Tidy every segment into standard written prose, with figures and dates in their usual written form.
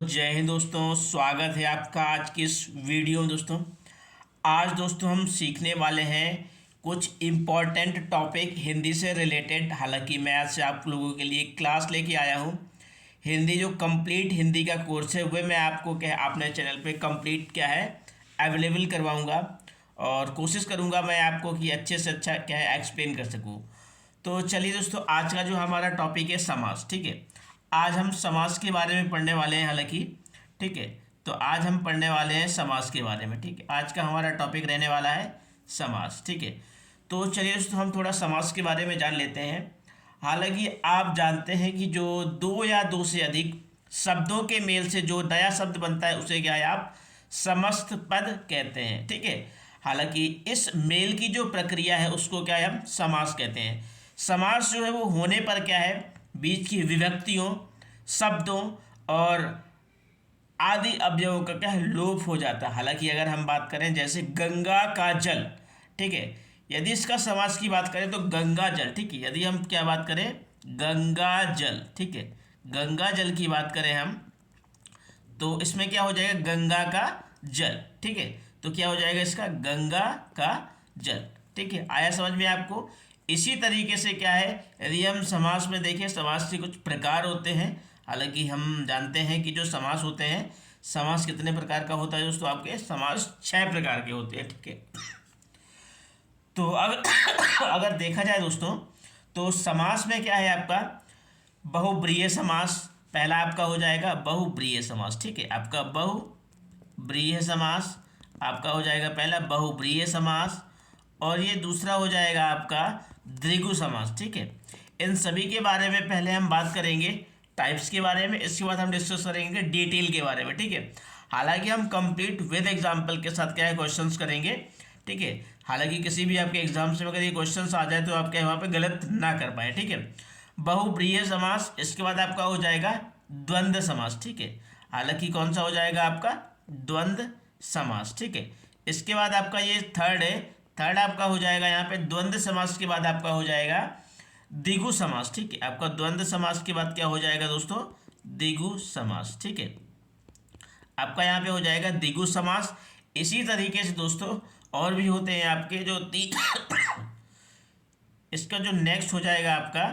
जय हिंद दोस्तों, स्वागत है आपका आज की इस वीडियो में। आज दोस्तों हम सीखने वाले हैं कुछ इम्पॉर्टेंट टॉपिक हिंदी से रिलेटेड। हालांकि मैं आज से आप लोगों के लिए क्लास लेके आया हूँ। हिंदी जो कंप्लीट हिंदी का कोर्स है वह मैं आपको क्या है अपने चैनल पे कंप्लीट क्या है अवेलेबल करवाऊँगा और कोशिश करूँगा मैं आपको कि अच्छे से अच्छा क्या है एक्सप्लेन कर सकूँ। तो चलिए दोस्तों, आज का जो हमारा टॉपिक है समास। ठीक है, आज हम समास के बारे में पढ़ने वाले हैं। हालांकि ठीक है, तो आज हम पढ़ने वाले हैं समास के बारे में। ठीक है, आज का हमारा टॉपिक रहने वाला है समास। ठीक है, तो चलिए दोस्तों हम थोड़ा समास के बारे में जान लेते हैं। हालांकि आप जानते हैं कि जो दो या दो से अधिक शब्दों के मेल से जो नया शब्द बनता है उसे क्या है आप समस्त पद कहते हैं। ठीक है, हालांकि इस मेल की जो प्रक्रिया है उसको क्या है हम समास कहते हैं। समास जो है वो होने पर क्या है बीच की विभक्तियों, शब्दों और आदि अवयवों का क्या है लोप हो जाता है। हालांकि अगर हम बात करें जैसे गंगा का जल, ठीक है, यदि इसका समास की बात करें तो गंगा जल। ठीक है, यदि हम क्या बात करें गंगा जल, ठीक है, गंगा जल की बात करें हम तो इसमें क्या हो जाएगा गंगा का जल। ठीक है, तो क्या हो जाएगा इसका गंगा का जल। ठीक है, आया समझ में आपको। इसी तरीके से क्या है यदि हम समास में देखें, समास के कुछ प्रकार होते हैं। हालांकि हम जानते हैं कि जो समास होते हैं, समास कितने प्रकार का होता है दोस्तों, आपके समास 6 प्रकार के होते हैं। ठीक है, तो अगर अगर देखा जाए दोस्तों तो समास में क्या है आपका बहुब्रीहि समास पहला आपका हो जाएगा बहुब्रीहि समास। ठीक है, आपका बहुब्रीहि समास आपका हो जाएगा पहला बहुब्रीहि समास, और ये दूसरा हो जाएगा आपका द्विगु समास। ठीक है, इन सभी के बारे में पहले हम बात करेंगे टाइप्स के बारे में, इसके बाद हम डिस्कस करेंगे डिटेल के बारे में। ठीक है, हालांकि हम कंप्लीट विद एग्जांपल के साथ क्या है क्वेश्चंस करेंगे। ठीक है, हालांकि किसी भी आपके एग्जाम से अगर ये क्वेश्चंस आ जाए तो आप क्या वहाँ पे गलत ना कर पाए। ठीक है, बहुब्रीहि समास, इसके बाद आपका हो जाएगा द्वंद्व समास। ठीक है, हालांकि कौन सा हो जाएगा आपका द्वंद्व समास। ठीक है, इसके बाद आपका ये थर्ड है, थर्ड आपका हो जाएगा यहाँ पे द्वंद्व समास के बाद आपका हो जाएगा द्विगु समास। ठीक है, आपका द्वंद्व समास के बाद क्या हो जाएगा दोस्तों द्विगु समास। ठीक है, आपका यहाँ पे हो जाएगा द्विगु समास। इसी तरीके से दोस्तों और भी होते हैं आपके जो इसका जो नेक्स्ट हो जाएगा आपका,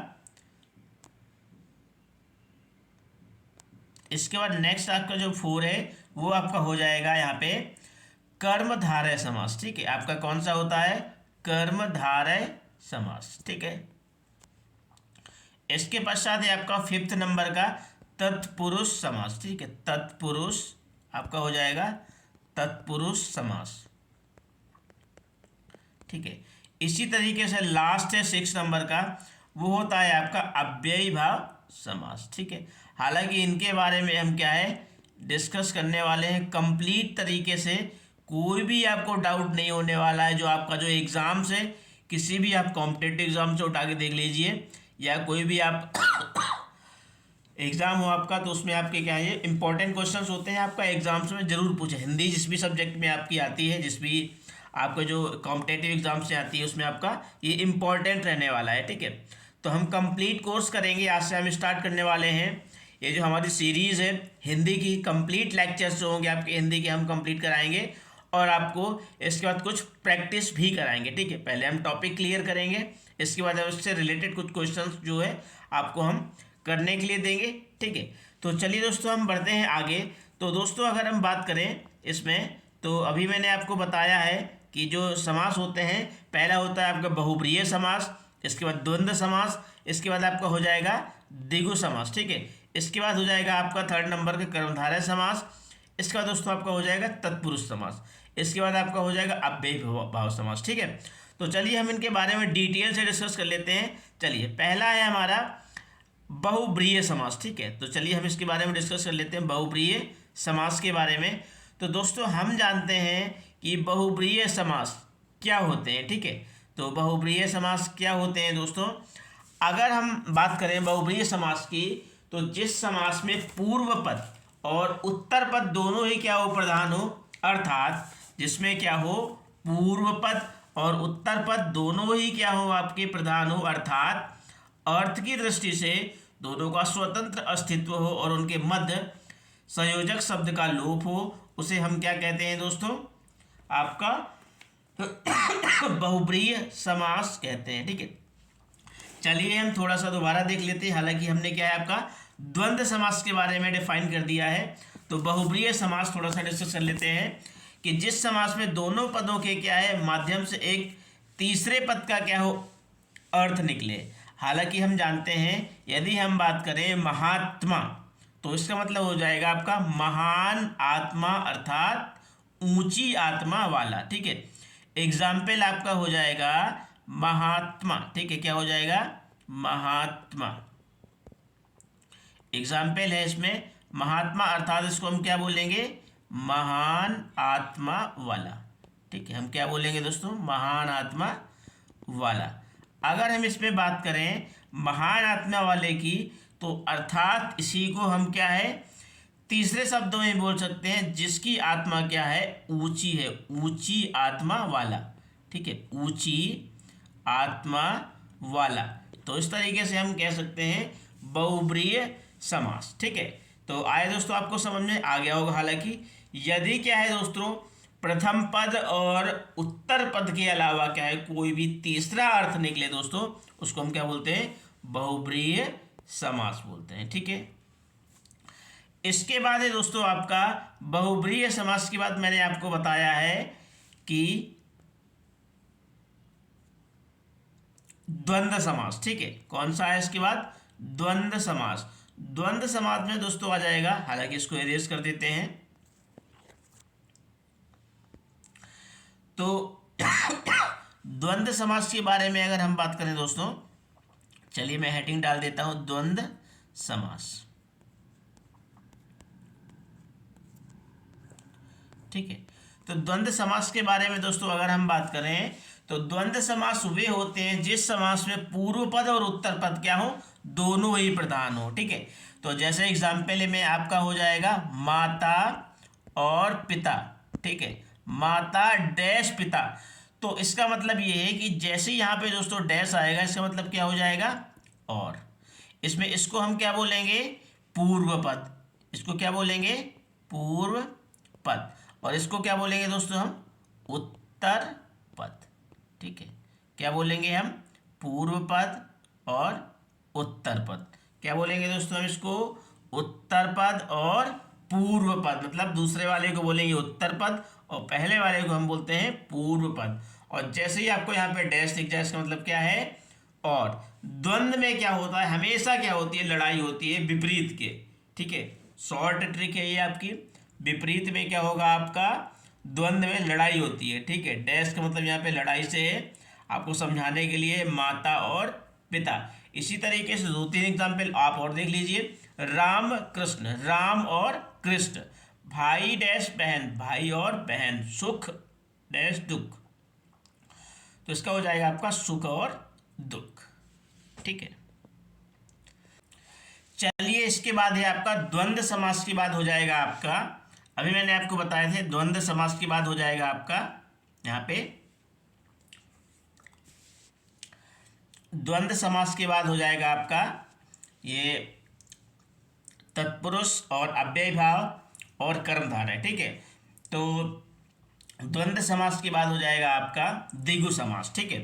इसके बाद नेक्स्ट आपका जो 4 है वो आपका हो जाएगा यहाँ पे कर्मधारय समास। ठीक है, आपका कौन सा होता है कर्मधारय समास। ठीक है, इसके पश्चात है आपका 5th नंबर का तत्पुरुष समास। ठीक है, तत्पुरुष आपका हो जाएगा तत्पुरुष समास। ठीक है, इसी तरीके से लास्ट है 6 नंबर का, वो होता है आपका अव्ययी भाव समास। ठीक है, हालांकि इनके बारे में हम क्या है डिस्कस करने वाले हैं कंप्लीट तरीके से। कोई भी आपको डाउट नहीं होने वाला है। जो आपका जो एग्ज़ाम से किसी भी आप कॉम्पिटेटिव एग्ज़ाम से उठा के देख लीजिए, या कोई भी आप एग्ज़ाम हो आपका तो उसमें आपके क्या है इंपॉर्टेंट क्वेश्चंस होते हैं आपका एग्जाम्स में ज़रूर पूछे। हिंदी जिस भी सब्जेक्ट में आपकी आती है, जिस भी आपका जो कॉम्पिटेटिव एग्जाम से आती है उसमें आपका ये इंपॉर्टेंट रहने वाला है। ठीक है, तो हम कंप्लीट कोर्स करेंगे। आज से हम स्टार्ट करने वाले हैं ये जो हमारी सीरीज़ है हिंदी की, कंप्लीट लेक्चर्स जो होंगे आपके हिंदी के हम कंप्लीट कराएंगे और आपको इसके बाद कुछ प्रैक्टिस भी कराएंगे। ठीक है, पहले हम टॉपिक क्लियर करेंगे, इसके बाद उससे रिलेटेड कुछ क्वेश्चंस जो है आपको हम करने के लिए देंगे। ठीक है, तो चलिए दोस्तों हम बढ़ते हैं आगे। तो दोस्तों अगर हम बात करें इसमें, तो अभी मैंने आपको बताया है कि जो समास होते हैं पहला होता है आपका बहुब्रीहि समास, इसके बाद द्वंद्व समास, इसके बाद आपका हो जाएगा द्विगु समास। ठीक है, इसके बाद हो जाएगा आपका 3rd नंबर का कर्मधारय समास, इसके बाद दोस्तों आपका हो जाएगा तत्पुरुष समास, इसके बाद आपका हो जाएगा अव्ययी भाव समास। ठीक है, तो चलिए हम इनके बारे में डिटेल से डिस्कस कर लेते हैं। चलिए पहला है हमारा बहुब्रीहि समास। ठीक है, तो चलिए हम इसके बारे में डिस्कस कर लेते हैं बहुब्रीहि समास के बारे में। तो दोस्तों हम जानते हैं कि बहुब्रीहि समास क्या होते हैं। ठीक है, तो बहुब्रीहि समास क्या होते हैं दोस्तों, अगर हम बात करें बहुब्रीहि समास की तो जिस समास में पूर्व पद और उत्तर पद दोनों ही क्या हो प्रधान हो, अर्थात जिसमें क्या हो पूर्व पद और उत्तर पद दोनों ही क्या हो आपके प्रधान हो, अर्थात अर्थ की दृष्टि से दोनों का स्वतंत्र अस्तित्व हो और उनके मध्य संयोजक शब्द का लोप हो उसे हम क्या कहते हैं दोस्तों, आपका बहुब्रीहि समास कहते हैं। ठीक है, चलिए हम थोड़ा सा दोबारा देख लेते हैं। हालांकि हमने क्या है आपका द्वंद्व समास के बारे में डिफाइन कर दिया है, तो बहुब्रीहि समास थोड़ा सा डिस्कस कर लेते हैं कि जिस समास में दोनों पदों के क्या है माध्यम से एक तीसरे पद का क्या हो अर्थ निकले। हालांकि हम जानते हैं यदि हम बात करें महात्मा तो इसका मतलब हो जाएगा आपका महान आत्मा अर्थात ऊंची आत्मा वाला। ठीक है, एग्जाम्पल आपका हो जाएगा महात्मा। ठीक है, क्या हो जाएगा, महात्मा। एग्जाम्पल है इसमें महात्मा अर्थात इसको हम क्या बोलेंगे, महान आत्मा वाला। ठीक है, हम क्या बोलेंगे दोस्तों, महान आत्मा वाला। अगर हम इसमें बात करें महान आत्मा वाले की तो अर्थात इसी को हम क्या है तीसरे शब्दों में बोल सकते हैं जिसकी आत्मा क्या है, ऊंची है, ऊंची आत्मा वाला। ठीक है, ऊंची आत्मा वाला। तो इस तरीके से हम कह सकते हैं बहुब्रीहि समास। ठीक है, तो आए दोस्तों आपको समझ में आ गया होगा। हालांकि यदि क्या है दोस्तों प्रथम पद और उत्तर पद के अलावा क्या है कोई भी तीसरा अर्थ निकले दोस्तों, उसको हम क्या बोलते हैं, बहुब्रीहि समास बोलते हैं। ठीक है, इसके बाद है दोस्तों आपका बहुब्रीहि समास के बाद मैंने आपको बताया है कि द्वंद्व समास। ठीक है, कौन सा है इसके बाद, द्वंद्व समास। द्वंद्व समास में दोस्तों आ जाएगा, हालांकि इसको इरेज कर देते हैं, तो द्वंद्व समास के बारे में अगर हम बात करें दोस्तों, चलिए मैं हेडिंग डाल देता हूं द्वंद्व समास। ठीक है, तो द्वंद्व समास के बारे में दोस्तों अगर हम बात करें तो द्वंद्व समास वे होते हैं जिस समास में पूर्व पद और उत्तर पद क्या हो, दोनों ही प्रधान हो। ठीक है, तो जैसे एग्जाम्पल में आपका हो जाएगा माता और पिता। ठीक है, माता डैश पिता, तो इसका मतलब ये है कि जैसे यहाँ पे दोस्तों डैश आएगा इसका मतलब क्या हो जाएगा, और इसमें इसको हम क्या बोलेंगे, पूर्व पद। इसको क्या बोलेंगे, पूर्व पद, और इसको क्या बोलेंगे दोस्तों हम, उत्तर पद। ठीक है, क्या बोलेंगे हम, पूर्व पद और उत्तर पद। क्या बोलेंगे दोस्तों हम इसको, उत्तर पद और पूर्व पद, मतलब दूसरे वाले को बोलेंगे उत्तर पद और पहले वाले को हम बोलते हैं पूर्व पद। और जैसे ही आपको यहाँ पे डैश दिख जाए इसका मतलब क्या है, और द्वंद्व में क्या होता है, हमेशा क्या होती है, लड़ाई होती है विपरीत के। ठीक है, शॉर्ट ट्रिक है ये आपकी। विपरीत में क्या होगा आपका, द्वंद्व में लड़ाई होती है। ठीक है, डैश का मतलब यहाँ पे लड़ाई से है, आपको समझाने के लिए माता और पिता। इसी तरीके से दो तीन एग्जाम्पल आप और देख लीजिए, राम कृष्ण, राम और कृष्ण, भाई डैश बहन, भाई और बहन, सुख डैश दुख, तो इसका हो जाएगा आपका सुख और दुख। ठीक है, चलिए इसके बाद है आपका द्वंद्व समास के बाद हो जाएगा आपका, अभी मैंने आपको बताए थे द्वंद्व समास के बाद हो जाएगा आपका यहाँ पे, द्वंद्व समास के बाद हो जाएगा आपका ये तत्पुरुष और अव्यय भाव और कर्मधारय। ठीक है, तो द्वंद्व समास के बाद हो जाएगा आपका द्विगु समास। ठीक है,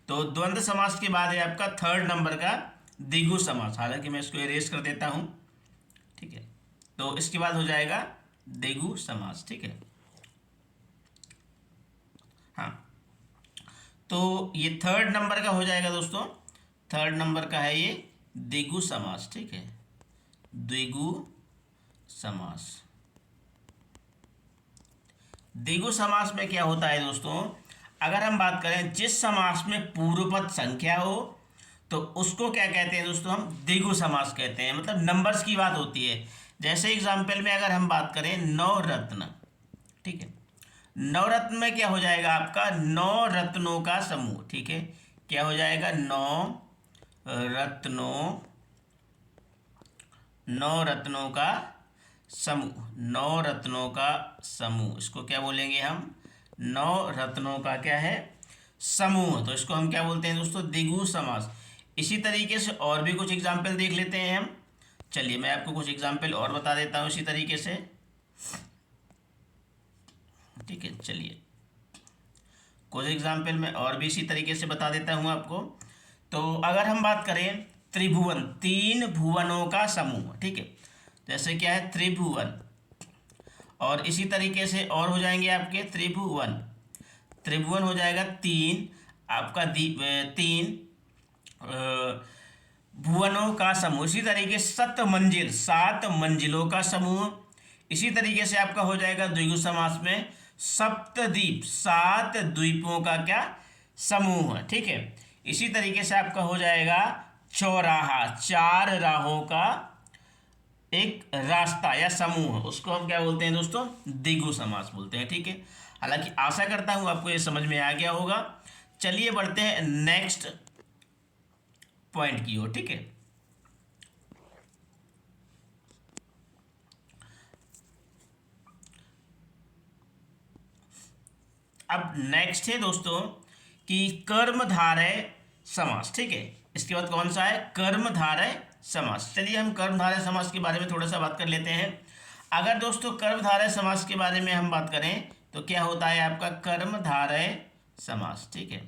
तो द्वंद्व समास के बाद है आपका थर्ड नंबर का द्विगु समास। हालांकि मैं इसको इरेज कर देता हूं। ठीक है, तो इसके बाद हो जाएगा द्विगु समास। ठीक है, हाँ, तो ये थर्ड नंबर का हो जाएगा दोस्तों, थर्ड नंबर का है ये द्विगु समास। ठीक है, द्विगु समास। द्विगु समास में क्या होता है दोस्तों, अगर हम बात करें जिस समास में पूर्व पद संख्या हो तो उसको क्या कहते हैं दोस्तों, हम द्विगु समास कहते हैं, मतलब नंबर्स की बात होती है। जैसे एग्जाम्पल में अगर हम बात करें नवरत्न। ठीक है, नवरत्न में क्या हो जाएगा आपका, नौ रत्नों का समूह। ठीक है, क्या हो जाएगा, नौ रत्नों का समूह, नौ रत्नों का समूह, इसको क्या बोलेंगे हम, नौ रत्नों का क्या है, समूह, तो इसको हम क्या बोलते हैं दोस्तों, द्विगु समास। इसी तरीके से और भी कुछ एग्जाम्पल देख लेते हैं हम। चलिए मैं आपको कुछ एग्जाम्पल और बता देता हूँ इसी तरीके से, ठीक है। चलिए कुछ एग्जाम्पल मैं और भी इसी तरीके से बता देता हूँ आपको। तो अगर हम बात करें त्रिभुवन, 3 भुवनों का समूह, ठीक है, जैसे क्या है त्रिभुवन, और इसी तरीके से और हो जाएंगे आपके त्रिभुवन, त्रिभुवन हो जाएगा 3 आपका 3 भुवनों का समूह। इसी तरीके सतमंजिल, 7 मंजिलों का समूह। इसी तरीके से आपका हो जाएगा द्विगु समास में सप्तद्वीप, 7 द्वीपों का क्या समूह, ठीक है। इसी तरीके से आपका हो जाएगा चौराहा, 4 राहों का एक रास्ता या समूह, उसको हम क्या बोलते हैं दोस्तों, द्विगु समास बोलते हैं, ठीक है। हालांकि आशा करता हूं आपको ये समझ में आ गया होगा। चलिए बढ़ते हैं नेक्स्ट पॉइंट की ओर, ठीक है। अब नेक्स्ट है दोस्तों कि कर्मधारय समास, ठीक है। इसके बाद कौन सा है, कर्मधारय समास। चलिए हम कर्मधारय समास के बारे में थोड़ा सा बात कर लेते हैं। अगर दोस्तों कर्मधारय समास के बारे में हम बात करें तो क्या होता है आपका कर्मधारय समास, ठीक है,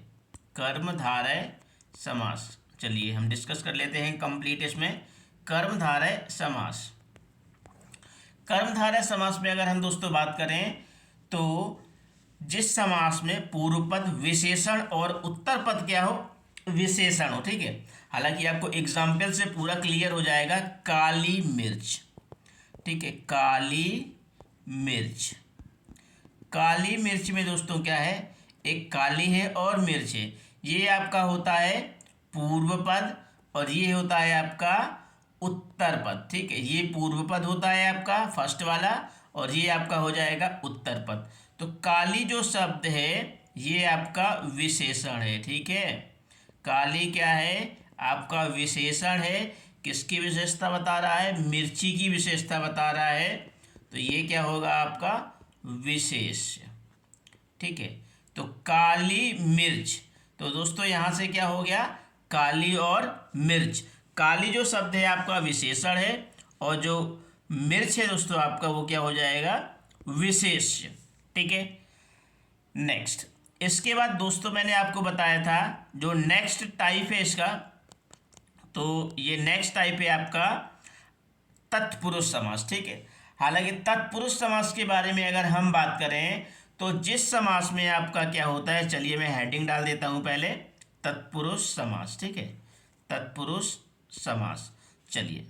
कर्मधारय समास। चलिए हम डिस्कस कर लेते हैं कंप्लीट इसमें कर्मधारय समास। कर्मधारय समास में अगर हम दोस्तों बात करें तो जिस समास में पूर्व पद विशेषण और उत्तर पद क्या हो, विशेषण हो, ठीक है। हालांकि आपको एग्जाम्पल से पूरा क्लियर हो जाएगा। काली मिर्च, ठीक है, काली मिर्च। काली मिर्च में दोस्तों क्या है, एक काली है और मिर्च है, ये आपका होता है पूर्व पद और ये होता है आपका उत्तर पद, ठीक है। ये पूर्व पद होता है आपका फर्स्ट वाला और ये आपका हो जाएगा उत्तर पद। तो काली जो शब्द है ये आपका विशेषण है, ठीक है। काली क्या है, आपका विशेषण है। किसकी विशेषता बता रहा है, मिर्ची की विशेषता बता रहा है। तो ये क्या होगा आपका विशेष्य, ठीक है। तो काली मिर्च, तो दोस्तों यहाँ से क्या हो गया, काली और मिर्च। काली जो शब्द है आपका विशेषण है और जो मिर्च है दोस्तों आपका वो क्या हो जाएगा, विशेष्य, ठीक है। नेक्स्ट, इसके बाद दोस्तों मैंने आपको बताया था जो नेक्स्ट टाइप है इसका, तो ये नेक्स्ट टाइप है आपका तत्पुरुष समास, ठीक है। हालांकि तत्पुरुष समास के बारे में अगर हम बात करें तो जिस समास में आपका क्या होता है, चलिए मैं हेडिंग डाल देता हूं पहले, तत्पुरुष समास, ठीक है, तत्पुरुष समास। चलिए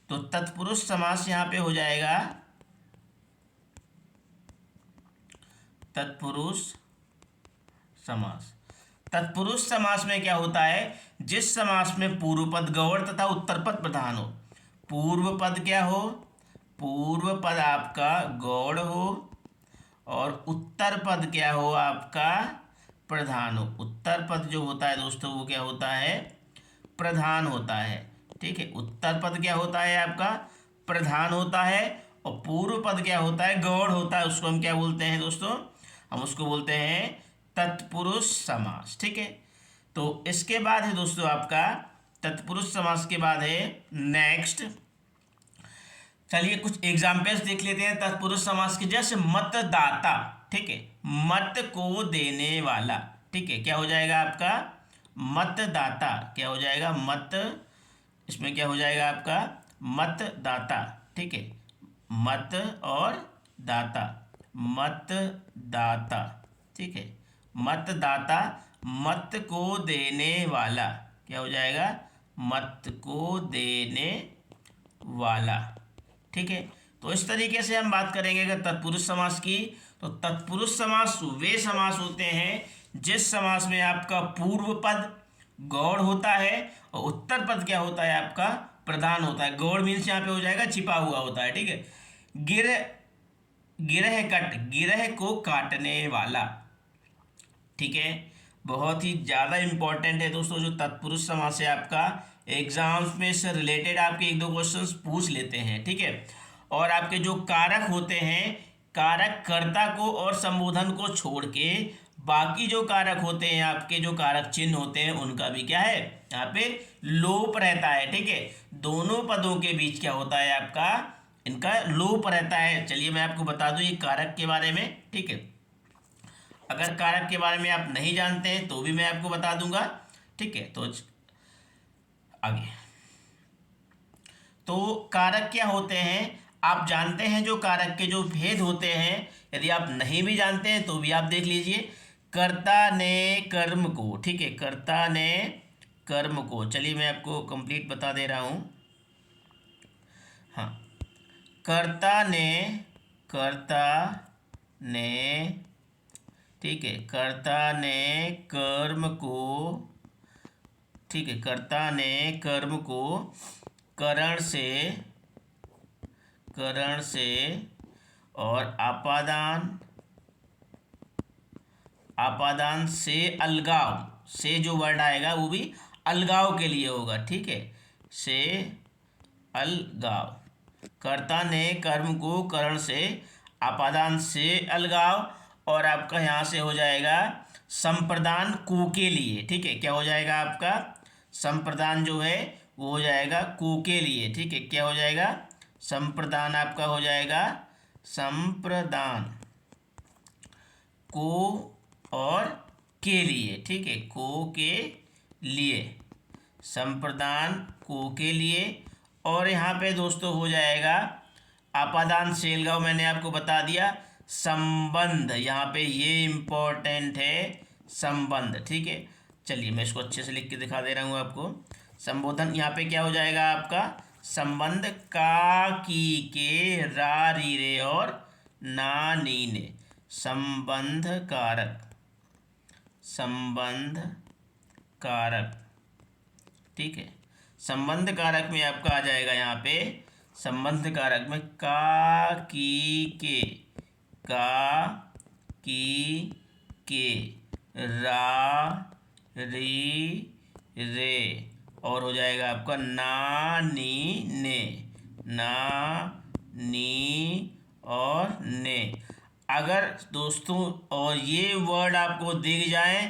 तो तत्पुरुष समास यहां पे हो जाएगा तत्पुरुष समास। तत्पुरुष समास में क्या होता है, जिस समास में पूर्व पद गौण तथा उत्तर पद प्रधान हो। पूर्व पद क्या हो, पूर्व पद आपका गौण हो और उत्तर पद क्या हो आपका प्रधान हो। उत्तर पद जो होता है दोस्तों वो क्या होता है, प्रधान होता है, ठीक है। उत्तर पद क्या होता है आपका प्रधान होता है और पूर्व पद क्या होता है गौण होता है। उसको हम क्या बोलते हैं दोस्तों, हम उसको बोलते हैं तत्पुरुष समास, ठीक है। तो इसके बाद है दोस्तों आपका तत्पुरुष समास के बाद है नेक्स्ट, चलिए कुछ एग्जाम्पल्स देख लेते हैं तत्पुरुष समास के। जैसे मतदाता, ठीक है, मत को देने वाला, ठीक है, क्या हो जाएगा आपका मतदाता, क्या हो जाएगा मत, इसमें क्या हो जाएगा आपका मतदाता, ठीक है, मत और दाता, मतदाता, ठीक है, मतदाता, मत को देने वाला, क्या हो जाएगा मत को देने वाला, ठीक है। तो इस तरीके से हम बात करेंगे अगर तत्पुरुष समास की, तो तत्पुरुष समास वे समास होते हैं जिस समास में आपका पूर्व पद गौण होता है और उत्तर पद क्या होता है आपका प्रधान होता है। गौण मीन्स यहाँ पे हो जाएगा छिपा हुआ होता है, ठीक है। गिरह कट, गिरह को काटने वाला, ठीक है। बहुत ही ज़्यादा इंपॉर्टेंट है दोस्तों जो तत्पुरुष समास है आपका, एग्जाम्स में इससे रिलेटेड आपके 1-2 क्वेश्चंस पूछ लेते हैं, ठीक है। और आपके जो कारक होते हैं, कारक कर्ता को और संबोधन को छोड़ के बाकी जो कारक होते हैं, आपके जो कारक चिन्ह होते हैं, उनका भी क्या है यहाँ पे लोप रहता है। ठीक है, दोनों पदों के बीच क्या होता है आपका, इनका लोप रहता है। चलिए मैं आपको बता दूं ये कारक के बारे में। ठीक है, अगर कारक के बारे में आप नहीं जानते हैं तो भी मैं आपको बता दूंगा। ठीक है, तो आगे तो कारक क्या होते हैं आप जानते हैं। जो कारक के जो भेद होते हैं, यदि आप नहीं भी जानते हैं तो भी आप देख लीजिए। कर्ता ने कर्म को, ठीक है, कर्ता ने कर्म को, चलिए मैं आपको कंप्लीट बता दे रहा हूं। हाँ, कर्ता ने, ठीक है, कर्ता ने कर्म को, ठीक है, कर्ता ने कर्म को करण से और आपादान से अलगाव, से जो वर्ड आएगा वो भी अलगाव के लिए होगा। ठीक है, से अलगाव, कर्ता ने कर्म को करण से, आपादान से अलगाव, और आपका यहाँ से हो जाएगा संप्रदान को के लिए। ठीक है, क्या हो जाएगा आपका संप्रदान जो है वो हो जाएगा को के लिए। ठीक है, क्या हो जाएगा संप्रदान आपका हो जाएगा संप्रदान को और के लिए। ठीक है, को के लिए, संप्रदान को के लिए। और यहाँ पे दोस्तों हो जाएगा आपादान से अलगाव, मैंने आपको बता दिया। संबंध, यहाँ पे ये इम्पोर्टेंट है संबंध। ठीक है, चलिए मैं इसको अच्छे से लिख के दिखा दे रहा हूँ आपको। संबोधन यहाँ पे क्या हो जाएगा आपका संबंध का की के रा री रे और ना नी ने, संबंध कारक, संबंध कारक। ठीक है, संबंध कारक में आपका आ जाएगा यहाँ पे संबंध कारक में का की के रा री रे और हो जाएगा आपका ना नी ने, ना नी और ने। अगर दोस्तों और ये वर्ड आपको दिख जाए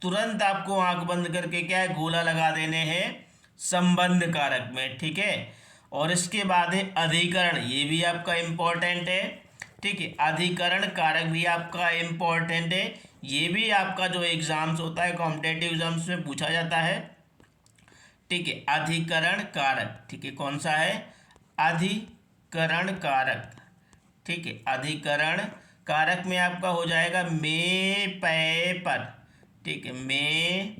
तुरंत आपको आंख बंद करके क्या है गोला लगा देने हैं संबंध कारक में। ठीक है, और इसके बाद है अधिकरण, ये भी आपका इम्पोर्टेंट है। ठीक है, अधिकरण कारक भी आपका इम्पोर्टेंट है। ये भी आपका जो एग्जाम्स होता है कॉम्पिटेटिव एग्जाम्स में पूछा जाता है। ठीक है, अधिकरण कारक, ठीक है, कौन सा है अधिकरण कारक। ठीक है, अधिकरण कारक में आपका हो जाएगा में पै पर। ठीक है, में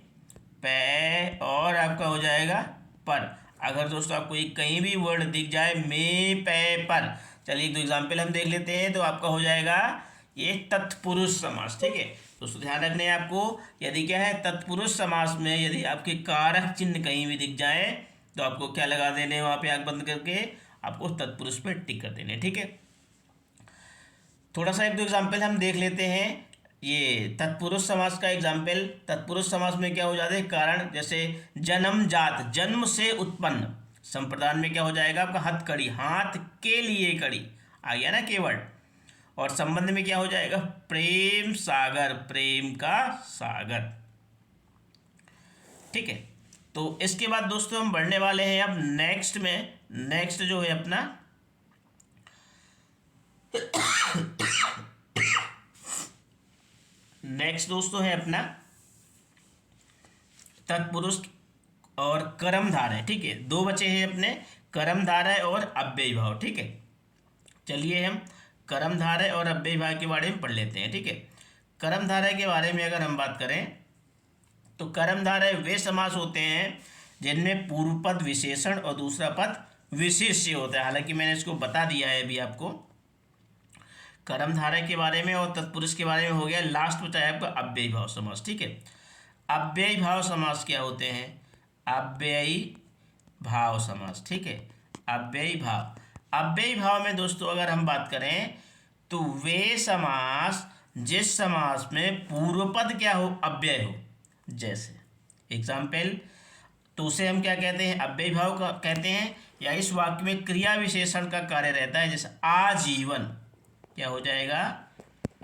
पै और आपका हो जाएगा पर। अगर दोस्तों आपको एक कहीं भी वर्ड दिख जाए में पै पर, चलिए एक दो एग्जाम्पल हम देख लेते हैं। तो आपका हो जाएगा ये तत्पुरुष समास। ठीक है दोस्तों, ध्यान रखने आपको, यदि क्या है तत्पुरुष समास में यदि आपके कारक चिन्ह कहीं भी दिख जाए तो आपको क्या लगा देने, वहाँ पे आंख बंद करके आपको तत्पुरुष पे टिक कर देने। ठीक है, थोड़ा सा एक दो एग्जाम्पल हम देख लेते हैं। ये तत्पुरुष समास का एग्जाम्पल, तत्पुरुष समास में क्या हो जाता है कारण, जैसे जन्मजात, जन्म से उत्पन्न। संप्रदान में क्या हो जाएगा आपका हथकड़ी, हाथ के लिए कड़ी आ गया ना केवल। और संबंध में क्या हो जाएगा प्रेम सागर, प्रेम का सागर। ठीक है, तो इसके बाद दोस्तों हम बढ़ने वाले हैं अब नेक्स्ट में। नेक्स्ट जो है अपना नेक्स्ट दोस्तों है अपना तत्पुरुष और कर्मधारय। ठीक है, दो बचे हैं अपने कर्मधारय और अव्ययी भाव। ठीक है, चलिए हम कर्मधारय और अव्ययी भाव के बारे में पढ़ लेते हैं। ठीक है, कर्मधारय के बारे में अगर हम बात करें तो कर्मधारय वे समास होते हैं जिनमें पूर्व पद विशेषण और दूसरा पद विशेष्य होता है। हालांकि मैंने इसको बता दिया है अभी आपको कर्मधारय के बारे में, और तत्पुरुष के बारे में हो गया। लास्ट बचा है आपका अव्ययी भाव समास। ठीक है, अव्ययी भाव समास क्या होते हैं, अव्ययी भाव समास। ठीक है, अव्ययी भाव, अव्ययी भाव में दोस्तों अगर हम बात करें तो वे समास जिस समास में पूर्व पद क्या हो अव्यय हो, जैसे एग्जाम्पल, तो उसे हम क्या कहते हैं अव्ययी भाव का कहते हैं। या इस वाक्य में क्रिया विशेषण का कार्य रहता है, जैसे आजीवन क्या हो जाएगा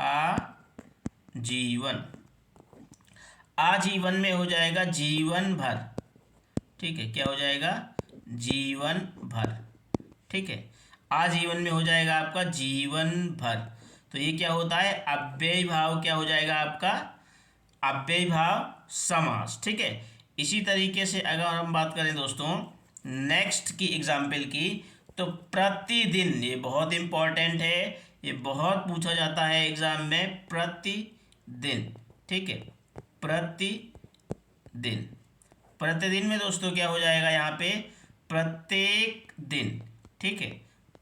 आजीवन। आजीवन में हो जाएगा जीवन भर, ठीक है, क्या हो जाएगा, जीवन भर, ठीक है, आजीवन में हो जाएगा आपका जीवन भर। तो ये क्या होता है, अव्ययी भाव क्या हो जाएगा आपका, अव्ययी भाव समास, ठीक है। इसी तरीके से अगर हम बात करें दोस्तों नेक्स्ट की एग्जाम्पल की, तो प्रतिदिन, ये बहुत इंपॉर्टेंट है, ये बहुत पूछा जाता है एग्जाम में, प्रतिदिन, ठीक है, प्रतिदिन, प्रतिदिन में दोस्तों क्या हो जाएगा यहाँ पे, प्रत्येक दिन, ठीक है,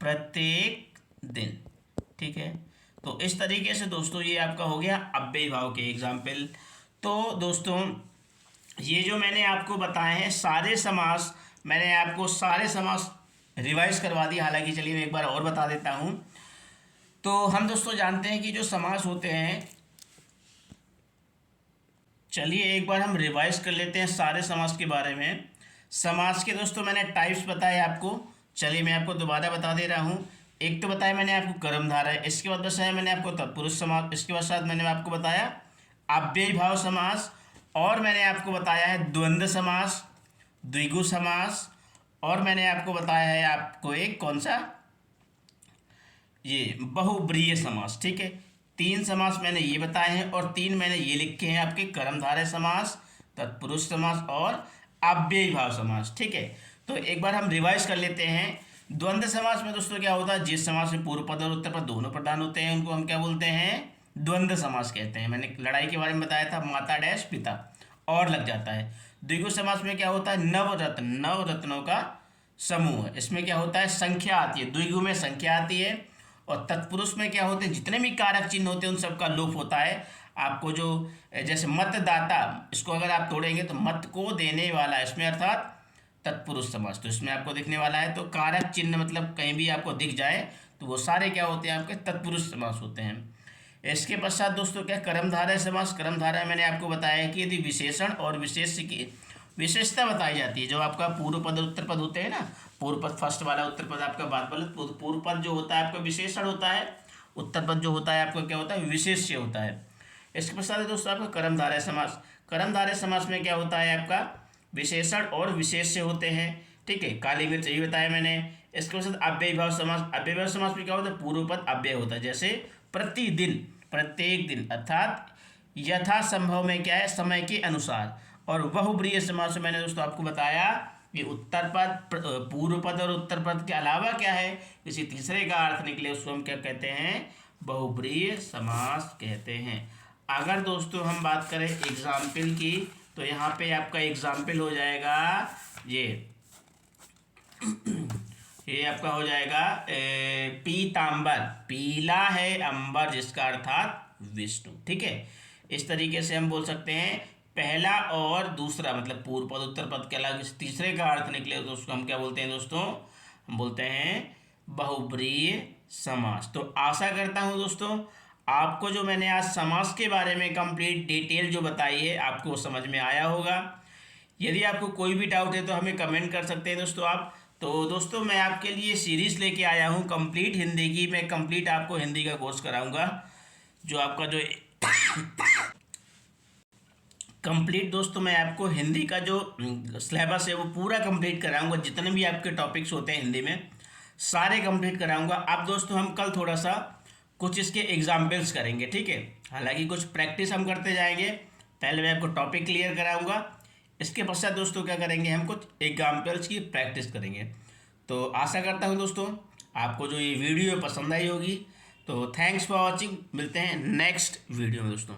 प्रत्येक दिन, ठीक है। तो इस तरीके से दोस्तों ये आपका हो गया अव्ययी भाव के एग्जाम्पल। तो दोस्तों ये जो मैंने आपको बताए हैं सारे समास, मैंने आपको सारे समास रिवाइज करवा दिए, हालांकि चलिए मैं एक बार और बता देता हूँ। तो हम दोस्तों जानते हैं कि जो समास होते हैं, चलिए एक बार हम रिवाइज कर लेते हैं सारे समास के बारे में। समास के दोस्तों मैंने टाइप्स बताए आपको, चलिए मैं आपको दोबारा बता दे रहा हूँ। एक तो बताया मैंने आपको कर्मधारय, इसके बाद बताया मैंने आपको तत्पुरुष समास, इसके बाद साथ मैंने आपको बताया अव्ययी भाव समास, और मैंने आपको बताया है द्वंद्व समास, द्विगु समास, और मैंने आपको बताया है आपको एक कौन सा, ये बहुब्रीहि समास, ठीक है। 3 समास मैंने ये बताए हैं, और 3 मैंने ये लिखे हैं आपके कर्मधारय समास, तत्पुरुष समास और अव्ययी भाव समास, ठीक है। तो एक बार हम रिवाइज कर लेते हैं। द्वंद्व समास में दोस्तों क्या होता है, जिस समास में पूर्व पद और उत्तर पद दोनों प्रधान होते हैं उनको हम क्या बोलते हैं, द्वंद्व समास कहते हैं। मैंने लड़ाई के बारे में बताया था, माता डैश पिता और लग जाता है। द्विगु समास में क्या होता है, नवरत्न, नवरत्नों का समूह है, इसमें क्या होता है, संख्या आती है, द्विगु में संख्या आती है। और तत्पुरुष में क्या होते हैं, जितने भी कारक चिन्ह होते हैं उन सबका लोप होता है। आपको जो जैसे मतदाता, इसको अगर आप तोड़ेंगे तो मत को देने वाला, इसमें अर्थात तत्पुरुष समास, तो इसमें आपको दिखने वाला है। तो कारक चिन्ह मतलब कहीं भी आपको दिख जाए तो वो सारे क्या होते हैं, आपके तत्पुरुष समास होते हैं। इसके पश्चात दोस्तों क्या, कर्मधारय समास। कर्मधारय मैंने आपको बताया है कि यदि विशेषण और विशेष्य की विशेषता बताई जाती है, जो आपका पूर्व पद उत्तर पद होते हैं ना, पूर्व पद फर्स्ट वाला, उत्तर पद आपका बाद वाला, पूर्व पद जो होता है आपका विशेषण होता है, उत्तर पद जो होता है आपका क्या होता है, विशेष्य होता है। इसके पश्चात दोस्तों आपका कर्मधारय समास। कर्मधारय समास में क्या होता है, आपका विशेषण और विशेष्य होते हैं, ठीक है, काली मिर्च यही बताया मैंने। इसके बाद अव्ययी भाव समास। अव्ययी भाव समास में क्या होता है, पूर्व पद अव्यय होता है, जैसे प्रतिदिन, प्रत्येक दिन, अर्थात यथा संभव में क्या है, समय के अनुसार। और बहुब्रीहि समास में मैंने दोस्तों आपको बताया कि उत्तर पद, पूर्व पद और उत्तर पद के अलावा क्या है, किसी तीसरे का अर्थ निकले उसको हम क्या कहते हैं, बहुब्रीहि समास कहते हैं। अगर दोस्तों हम बात करें एग्जाम्पल की, तो यहाँ पे आपका एग्जाम्पल हो जाएगा ये आपका हो जाएगा पीतांबर, पीला है अंबर जिसका अर्थात विष्णु, ठीक है। इस तरीके से हम बोल सकते हैं पहला और दूसरा, मतलब पूर्व पद उत्तर पद के अलावा तीसरे का अर्थ निकले तो उसको हम क्या बोलते हैं दोस्तों, हम बोलते हैं बहुब्रीहि समास। तो आशा करता हूँ दोस्तों आपको जो मैंने आज समास के बारे में कंप्लीट डिटेल जो बताई है आपको समझ में आया होगा। यदि आपको कोई भी डाउट है तो हमें कमेंट कर सकते हैं दोस्तों आप। तो दोस्तों मैं आपके लिए सीरीज़ लेके आया हूँ कंप्लीट हिंदी की, मैं कंप्लीट आपको हिंदी का कोर्स कराऊंगा, जो आपका जो कंप्लीट दोस्तों मैं आपको हिंदी का जो सिलेबस है वो पूरा कंप्लीट कराऊंगा, जितने भी आपके टॉपिक्स होते हैं हिंदी में सारे कंप्लीट कराऊंगा। अब दोस्तों हम कल थोड़ा सा कुछ इसके एग्जाम्पल्स करेंगे, ठीक है, हालांकि कुछ प्रैक्टिस हम करते जाएंगे, पहले मैं आपको टॉपिक क्लियर कराऊंगा, इसके पश्चात दोस्तों क्या करेंगे, हम कुछ एग्जाम्पल्स की प्रैक्टिस करेंगे। तो आशा करता हूं दोस्तों आपको जो ये वीडियो पसंद आई होगी। तो थैंक्स फॉर वॉचिंग, मिलते हैं नेक्स्ट वीडियो में दोस्तों।